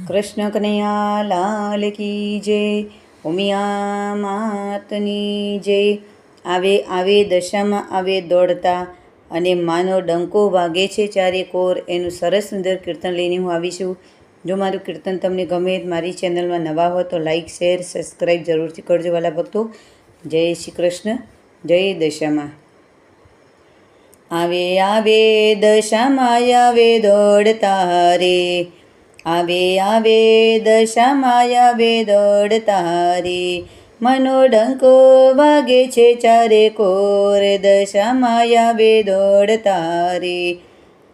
કૃષ્ણ કનૈયા લાલ કી જય, ઉમિયા માતની જય। આવે આવે દશામાં આવે દોડતા, અને માનો ડંકો વાગે છે ચારે કોર, એનું સરસ સુંદર કીર્તન લઈને હું આવી છું। જો મારું કીર્તન તમને ગમે, મારી ચેનલમાં નવા હો તો લાઈક શેર સબસ્ક્રાઈબ જરૂરથી કરજો વાલા ભક્તો। જય શ્રી કૃષ્ણ, જય દશામાં। આવે આવે દશામાં આવે દોડતા રે, આવે આવે દશામાં આવે દોડતા રે, મનો ડંકો વાગે છે ચારે કોર, દશામાં આવે દોડતા રે,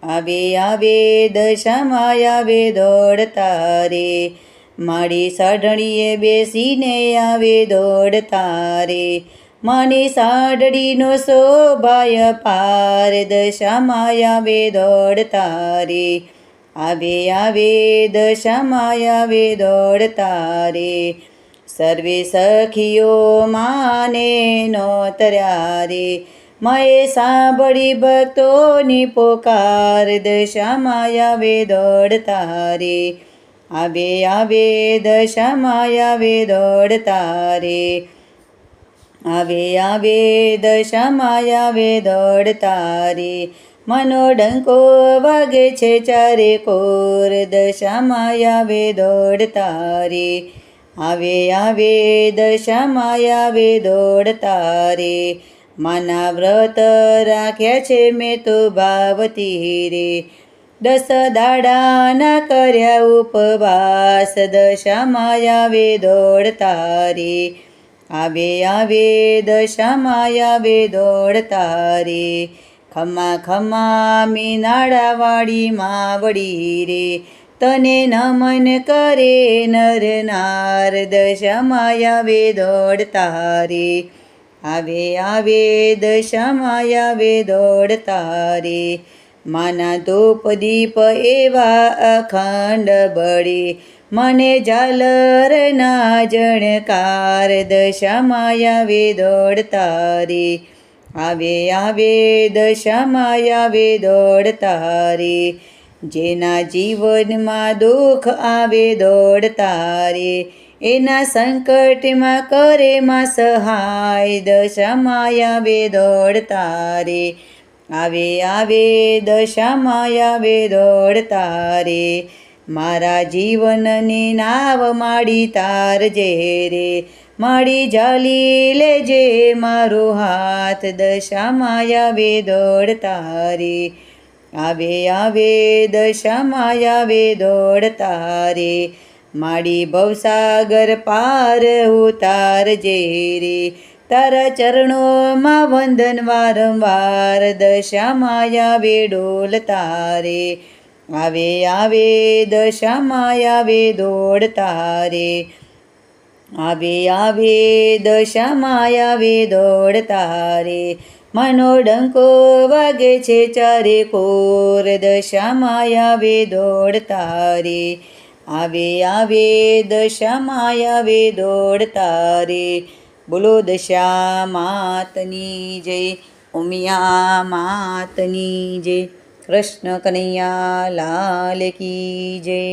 આવે આવે દશામાં આવે દોડતા રે, માડી સાઢણીએ બેસીને આવે દોડતા રે, માની સાઢળીનો શોભાય પાર, દશામાં આવે દોડતા રે, આવે આવે દશામાં આવે દોડતા રે, સર્વે સખીઓ માને નોતર્યા રે, માએ સાંભળી ભક્તોની પોકાર, દશામાં આવે દોડતા રે, આવે આવે દશામાં આવે દોડતા રે, આવે આવે દશામાં આવે દોડતા રે, મનો ડંકો વાગે છે ચારે કોર, દશામાં આવે દોડતા રે, આવે આવે દશામાં આવે દોડતા રે, માના વ્રત રાખ્યા છે મેં તો ભાવતી રે, 10 દાડાના કર્યા ઉપવાસ, દશામાં આવે દોડતા રે, આવે આવે દશામાં આવે દોડતા રે, ખમા ખમા મીનાળાવાળી માવડી રે, તને નમન કરે નર નાર, દશામાં આવે દોડતા રે, આવે આવે દશામાં આવે દોડતા રે, માના ધૂપ દીપ એવા અખંડ બળે, મને ઝાલરના જણકાર, દશામાં આવે દોડતા રે, આવે આવે દશામાં આવે દોડતા રે, જેના જીવનમાં દુઃખ આવે દોડતા રે, એના સંકટમાં કરે માં સહાય, દશામાં આવે દોડતા રે, આવે આવે દશામાં આવે દોડતા રે, મારા જીવનની નાવ માડી તારજે રે, માડી ઝાલી લેજે મારો હાથ, દશામાં આવે દોડતા રે, આવે આવે દશામાં આવે દોડતા રે, માડી ભવસાગર પાર ઉતારજે રે, તારા ચરણોમાં વંદન વારંવાર, દશામાં આવે ડોલતા રે, આવે આવે દશામાં આવે દોડતા રે, આવે આવે દશામાં આવે દોડતા રે, મનો ડંકો વાગે છે ચારે કોર, દશામાં આવે દોડતા રે, આવે આવે દશામાં આવે દોડતા રે, બોલો દશા માતની જય, ઉમિયા માતની જય, કૃષ્ણ કનૈયા લાલ કી જય।